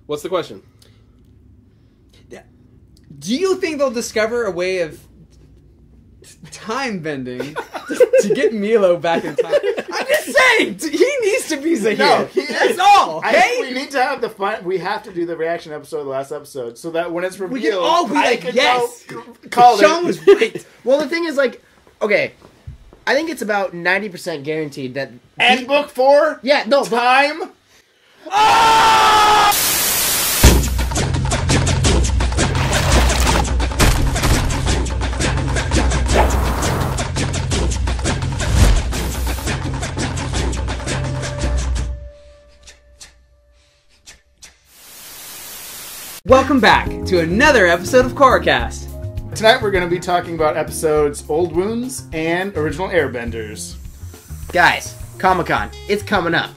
What's the question? Do you think they'll discover a way of time bending to get Milo back in time? I'm just saying, he needs to be Zahir. No, that's all. I Okay? think we need to have the fun. We have to do the reaction episode of the last episode so that when it's revealed, We can all be like, yes, call Sean it. was right. Well, the thing is, like, okay, I think it's about 90% guaranteed that. And book 4. Yeah, no, time. Welcome back to another episode of KORRACAST. Tonight we're going to be talking about episodes Old Wounds and Original Airbenders. Guys, Comic-Con, it's coming up.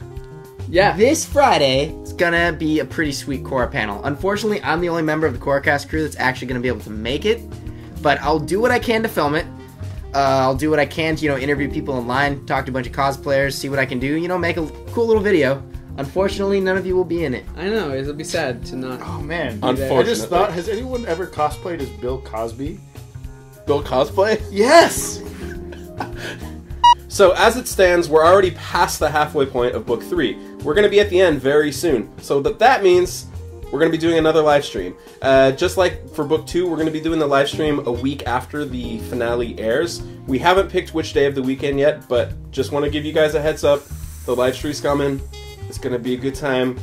Yeah. This Friday, it's gonna be a pretty sweet Korra panel. Unfortunately, I'm the only member of the KORRACAST crew that's actually gonna be able to make it, but I'll do what I can to film it. I'll do what I can to, interview people online, talk to a bunch of cosplayers, see what I can do, make a cool little video. Unfortunately, none of you will be in it. I know, it'll be sad to not. Oh man, Unfortunately. I just thought, has anyone ever cosplayed as Bill Cosby? Bill cosplay? Yes! So as it stands, we're already past the halfway point of book 3. We're going to be at the end very soon. So that means we're going to be doing another live stream. Just like for book 2, we're going to be doing the live stream a week after the finale airs. We haven't picked which day of the weekend yet, but just want to give you guys a heads up. The live stream's coming. It's going to be a good time.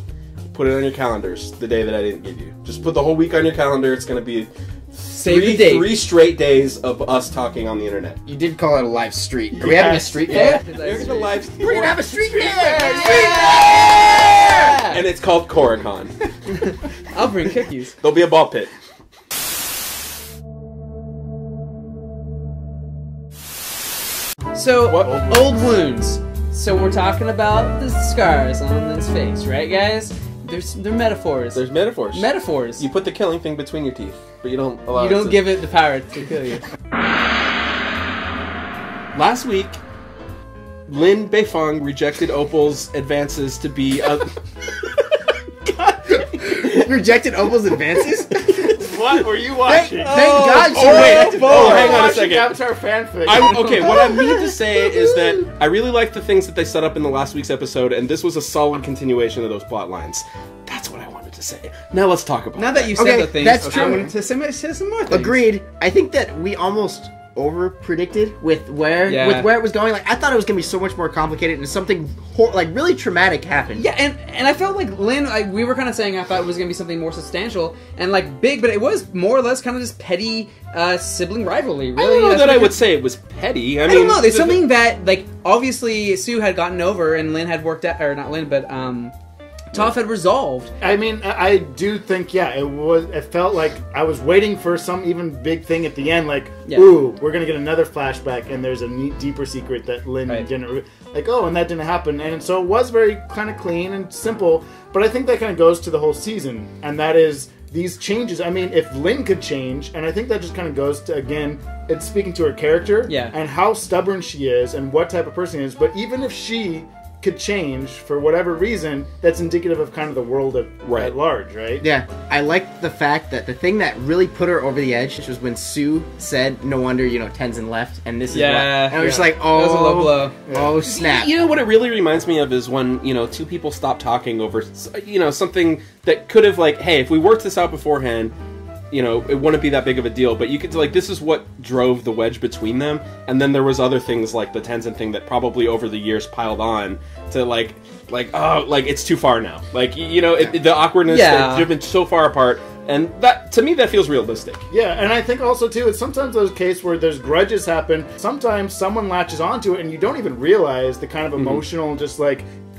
Put it on your calendars the day that I didn't give you. Just put the whole week on your calendar. It's going to be Save the date. 3 straight days of us talking on the internet. You did call it a live street. Are we having a street fair? We're going to live. We're gonna have a street fair! And it's called KORRACON. I'll bring cookies. There'll be a ball pit. So, What? old wounds. So we're talking about the scars on his face, right, guys? They're metaphors. There's metaphors. Metaphors. You put the killing thing between your teeth, but you don't allow You it don't to... give it the power to kill you. Last week, Lin Beifong rejected Opal's advances to be a... Rejected Opal's advances? What were you watching? Thank God she wait. wait. Hang on a second. Avatar fanfic. Okay, what I mean to say is that I really like the things that they set up in the last week's episode, and this was a solid continuation of those plot lines. That's what I wanted to say. Now let's talk about Now that you said Okay, the things, that's I true. wanted to say some more things. Agreed. I think that we almost over-predicted with where it was going. Like, I thought it was going to be so much more complicated, and something really traumatic happened. Yeah, and I felt like Lynn, we were kind of saying I thought it was going to be something more substantial and big, but it was more or less kind of just petty sibling rivalry. Really, I don't know That's that what I would say it was petty. I don't know. There's something that obviously Sue had gotten over and Lynn had worked out, or not Lynn, but Toph had resolved. I mean, I do think, it felt like I was waiting for some even big thing at the end, ooh, we're going to get another flashback, and there's a neat, deeper secret that Lynn didn't, and that didn't happen, and so it was very kind of clean and simple, but I think that kind of goes to the whole season, and that is these changes. I mean, if Lynn could change, and I think that just kind of goes to, again, it's speaking to her character, and how stubborn she is, and what type of person she is, but even if she could change for whatever reason, that's indicative of kind of the world at large, right? Yeah, I like the fact that the thing that really put her over the edge was when Sue said, "No wonder Tenzin left," and this is what. And I was just like, "Oh, that was a low blow." Oh snap! You know what it really reminds me of is when two people stop talking over something that could have hey, if we worked this out beforehand, it wouldn't be that big of a deal, but you could, this is what drove the wedge between them, and then there was other things like the Tenzin thing that probably over the years piled on to, it's too far now. The awkwardness, they've been so far apart, and that, to me, that feels realistic. Yeah, and I think also, too, it's sometimes those cases where there's grudges happen, sometimes someone latches onto it, and you don't even realize the kind of emotional,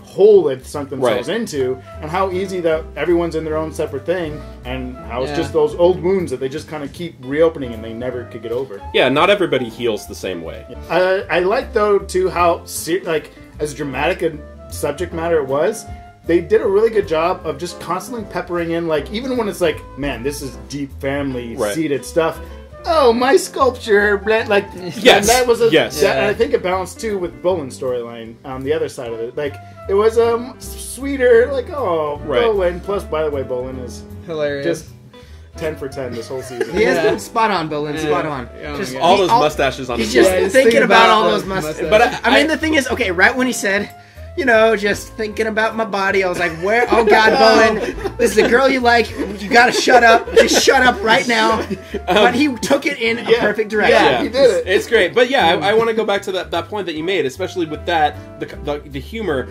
hole they've sunk themselves into, and how easy that everyone's in their own separate thing, and how it's just those old wounds that they just kind of keep reopening and they never could get over. Yeah, not everybody heals the same way. I like, though, too, how as dramatic a subject matter it was, they did a really good job of just constantly peppering in, even when it's man, this is deep family seated stuff, oh, my sculpture, like, Yes, that was yes. and I think it balanced too with Bolin's storyline on the other side of it. Like, it was sweeter, like, oh, Right. Bolin. Plus, by the way, Bolin is Hilarious. just 10 for 10 this whole season. He has been spot on, Bolin. Spot on. Oh, Just my All God. those mustaches on He's his just face. he's thinking about all the those mustaches. But I mean, the thing is, okay, right when he said, you know, just thinking about my body, I was like, where? Oh, God, Bolin, this is the girl you like. You gotta shut up. Just shut up right now. But he took it in a perfect direction. Yeah, he did it. It's great. But yeah, I want to go back to that point that you made, especially with that, the humor.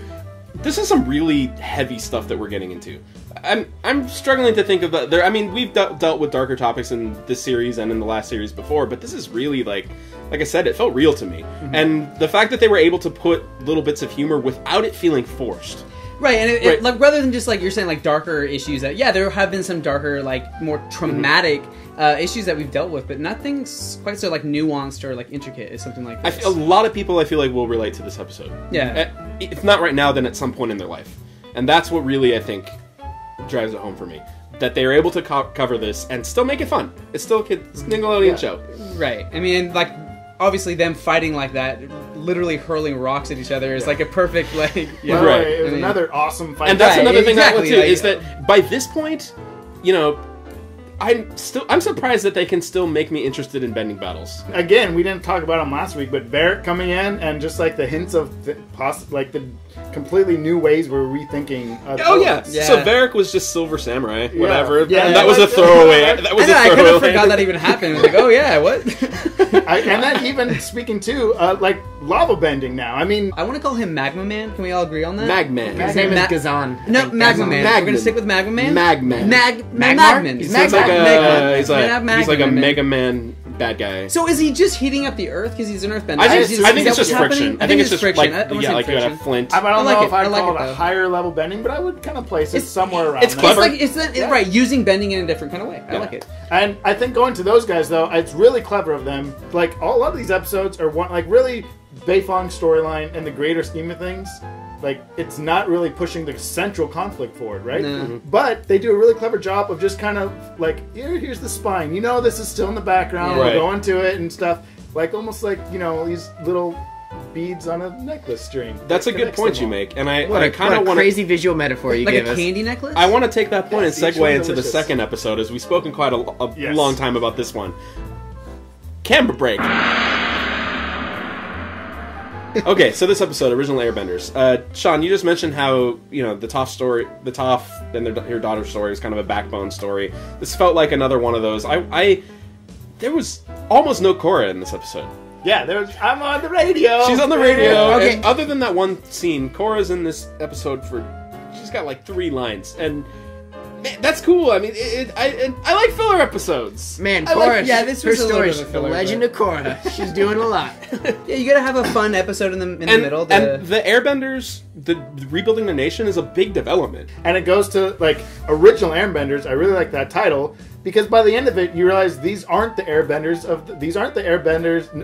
This is some really heavy stuff that we're getting into. I'm struggling to think of that. I mean, we've dealt with darker topics in this series and in the last series before, but this is really like I said, it felt real to me. Mm-hmm. And the fact that they were able to put little bits of humor without it feeling forced. Right, and it, like rather than just like you're saying, like darker issues that there have been some darker, like more traumatic issues that we've dealt with, but nothing's quite so like nuanced or like intricate as something like this. A lot of people I feel like will relate to this episode. Yeah, if not right now, then at some point in their life, and that's what really I think drives it home for me. That they are able to cover this and still make it fun. It's still a Nickelodeon show. Right. I mean, like obviously them fighting like that, literally hurling rocks at each other is like a perfect like. Yeah. Right. It was another awesome fight. And that's another thing exactly, too, like, is that by this point, you know, I'm surprised that they can still make me interested in bending battles. Again, we didn't talk about him last week, but Barrett coming in and just like the hints of the completely new ways we're rethinking. Oh yeah. So Varric was just Silver Samurai, whatever. Yeah, and that was a throwaway. That was I a kind of throwaway. forgot that even happened. I was like, oh yeah, what? And then even speaking to like lava bending now. I mean, I want to call him Magma Man. Can we all agree on that? Magman. His name is Gazan. No, Magma Man. We're gonna stick with Magma Man. Magman. Magman. He's Magma. like a Mega Man bad guy. So is he just heating up the Earth because he's an Earthbender? I think it's just happening? friction. I think it's just friction. like I you got friction. a flint. I don't like know it. if I'd I like call it, it though. a higher level bending, but I would kind of place it somewhere around. It's clever. Right, using bending in a different kind of way. I like it. And I think going to those guys though, it's really clever of them. Like a lot of these episodes are really Beifong's storyline in the greater scheme of things. Like, it's not really pushing the central conflict forward, right? No. Mm-hmm. But they do a really clever job of just kind of, like, here's the spine. You know this is still in the background. Right. We're going to it and stuff. Like, almost like, you know, these little beads on a necklace string. That's a good point you make. And I What kind a of want crazy visual metaphor you Like gave a us. candy necklace? I want to take that point Yes, and each segue one into the delicious. second episode, as we've spoken quite a Yes. long time about this one. Camera break. Okay, so this episode, original Airbenders. Sean, you just mentioned how, you know, the Toph and her daughter's story is kind of a backbone story. This felt like another one of those. There was almost no Korra in this episode. Yeah, I'm on the radio. She's on the radio. Okay. And other than that one scene, Korra's in this episode she's got like 3 lines, and man, that's cool. I mean, I like filler episodes. Man, I like- Korra, yeah, this her was a little story, bit of a the filler, legend but- of Korra. She's doing a lot. Yeah, you gotta have a fun episode in the middle. And the Airbenders, the rebuilding the nation, is a big development. And it goes to, like, original Airbenders. I really like that title. Because by the end of it, you realize these aren't the Airbenders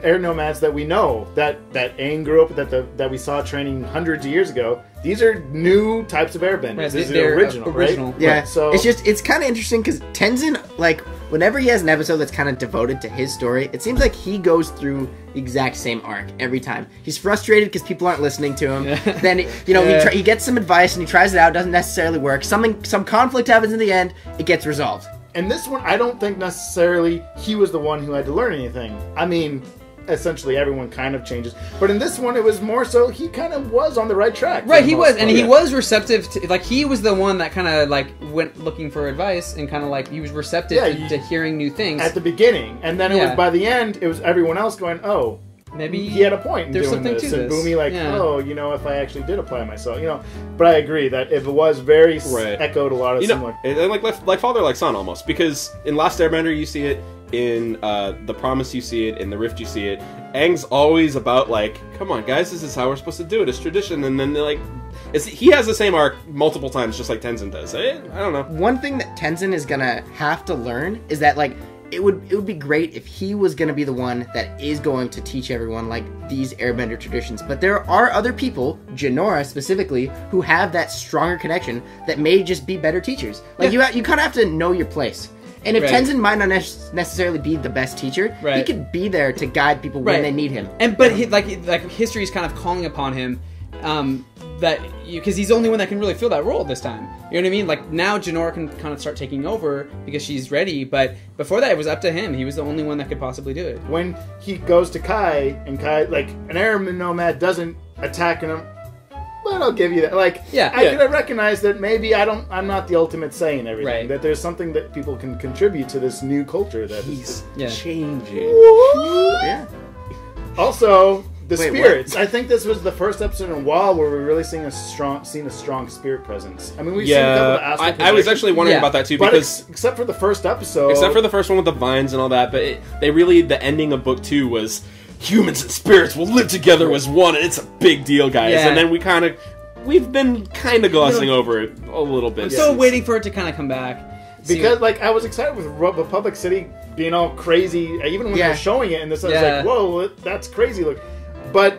Air Nomads that we know, that Aang grew up with, that we saw training hundreds of years ago. These are new types of Airbenders. Right, This is they're original, right? Yeah, Right, so it's kind of interesting because Tenzin, like, whenever he has an episode that's kind of devoted to his story, it seems like he goes through the exact same arc every time. He's frustrated because people aren't listening to him. Then, you know, he gets some advice and he tries it out, doesn't necessarily work. Some conflict happens in the end, it gets resolved. And this one, I don't think necessarily he was the one who had to learn anything. I mean, essentially everyone kind of changes. But in this one, it was more so he kind of was on the right track. Right, for the he most was, and part. he was receptive to, like, he was the one that kind of, like, went looking for advice, and kind of, like, he was receptive to hearing new things. At the beginning. And then it was, by the end, it was everyone else going, oh, Maybe he had a point in there's doing something this. to And this. Boomy, like, Yeah. oh, you know, if I actually did apply myself, you know. But I agree that if it was very Right. echoed a lot of You similar. know, like father, like son, almost. Because in Last Airbender, you see it. In The Promise, you see it. In The Rift, you see it. Aang's always about, like, come on, guys, this is how we're supposed to do it. It's tradition. And then they're like, he has the same arc multiple times, just like Tenzin does. I don't know. One thing that Tenzin is gonna have to learn is that, like, it would be great if he was gonna be the one that is going to teach everyone, like, these Airbender traditions. But there are other people, Jinora specifically, who have that stronger connection that may just be better teachers. Like, you kind of have to know your place. And if Right. Tenzin might not necessarily be the best teacher, he Right. could be there to guide people when Right. they need him. But like history is kind of calling upon him, because he's the only one that can really fill that role this time. You know what I mean? Like now Jinora can kind of start taking over because she's ready. But before that, it was up to him. He was the only one that could possibly do it. When he goes to Kai, and Kai, like, an air nomad doesn't attack him, but I'll give you that. Like, Yeah. I recognize that maybe I'm not the ultimate say in everything. Right. That there's something that people can contribute to this new culture that is Changing. Yeah. also the Wait, spirits. I think this was the first episode in a while where we're really seeing a strong spirit presence. I mean, we've seen a couple of astral I was projections, actually wondering Yeah. about that too, but because except for the first episode, except for the first one with the vines and all that, but the ending of book 2 was humans and spirits will live together as one, and it's a big deal, guys. Yeah. And then we've been kind of glossing over it a little bit. I'm still waiting for it to kind of come back. because like I was excited with Republic City being all crazy, even when they're showing it, and this I was Yeah. like, whoa, that's crazy. Look, but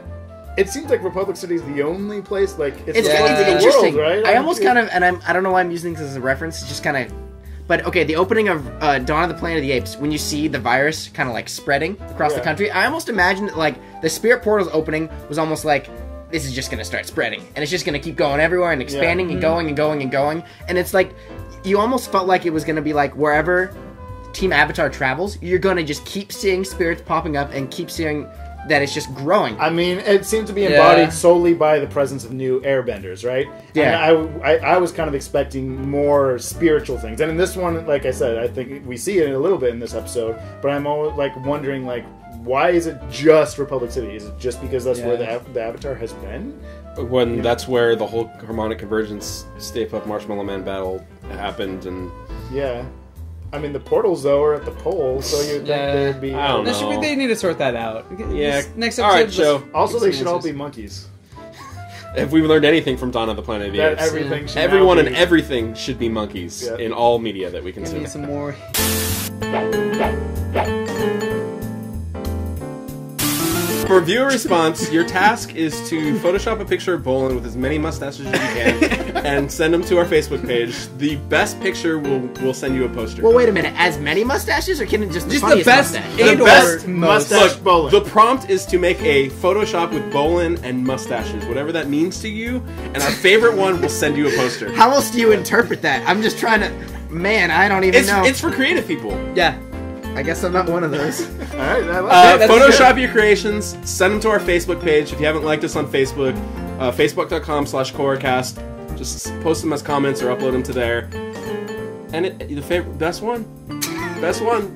it seems like Republic City is the only place like It's the end of the interesting. world, right? I almost kind of, and I don't know why I'm using this as a reference. It's just kind of, but okay, the opening of Dawn of the Planet of the Apes, when you see the virus kind of like spreading across the country, I almost imagined like the spirit portal's opening was almost like this is just gonna start spreading, and it's just gonna keep going everywhere and expanding and going and going and going, and it's like you almost felt like it was gonna be like wherever Team Avatar travels, you're gonna just keep seeing spirits popping up and keep seeing that it's just growing. I mean, it seemed to be embodied solely by the presence of new Airbenders, right? Yeah. And I was kind of expecting more spiritual things, and in this one, like I said, I think we see it a little bit in this episode. But I'm always like wondering, like, why is it just Republic City? Is it just because that's where the Avatar has been? When that's where the whole harmonic convergence Stay Puft Marshmallow Man battle happened, and Yeah. I mean, the portals, though, are at the pole, so you'd think there'd be... I don't know. They need to sort that out. Yeah. Next All right, episode. Joe. Also, they should all be monkeys. If we've learned anything from Dawn of the Planet of the That Apes, everything should everyone now and be... everything should be monkeys in all media that we Give consume. me some more. For viewer response, your task is to Photoshop a picture of Bolin with as many mustaches as you can and send them to our Facebook page. The best picture will send you a poster. Well, wait a minute. As many mustaches, or can it just the Just the funniest best mustache? and The or best most. mustache Bolin. The prompt is to make a Photoshop with Bolin and mustaches, whatever that means to you, and our favorite one will send you a poster. How else do you interpret that? I'm just trying to. Man, I don't even know. It's for creative people. Yeah. I guess I'm not one of those. All right, I like it. that's Photoshop your creations, send them to our Facebook page. If you haven't liked us on Facebook, facebook.com/KORRACAST. Just post them as comments or upload them to there. And best one,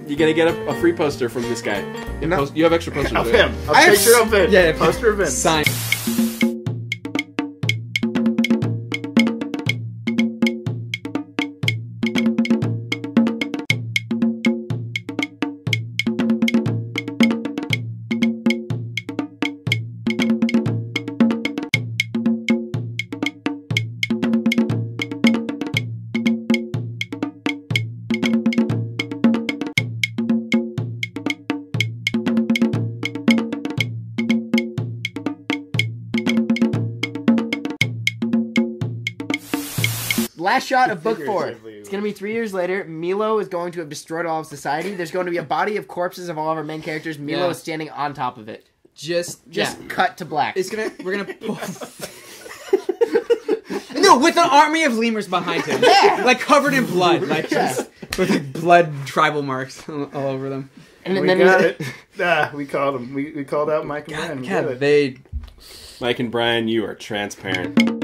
you're gonna get a free poster from this guy. You have extra posters. Of right? him. A picture of him. Yeah, Poster of him. Sign. Last shot of book 4. Figuratively. It's going to be 3 years later. Milo is going to have destroyed all of society. There's going to be a body of corpses of all of our main characters. Milo is standing on top of it. Just Cut to black. we're gonna no, with an army of lemurs behind him. Yeah. Like covered in blood. Like just with like blood tribal marks all over them. And We then got it. We called him. We called out Mike and Brian. We got it. They Mike and Brian, you are transparent.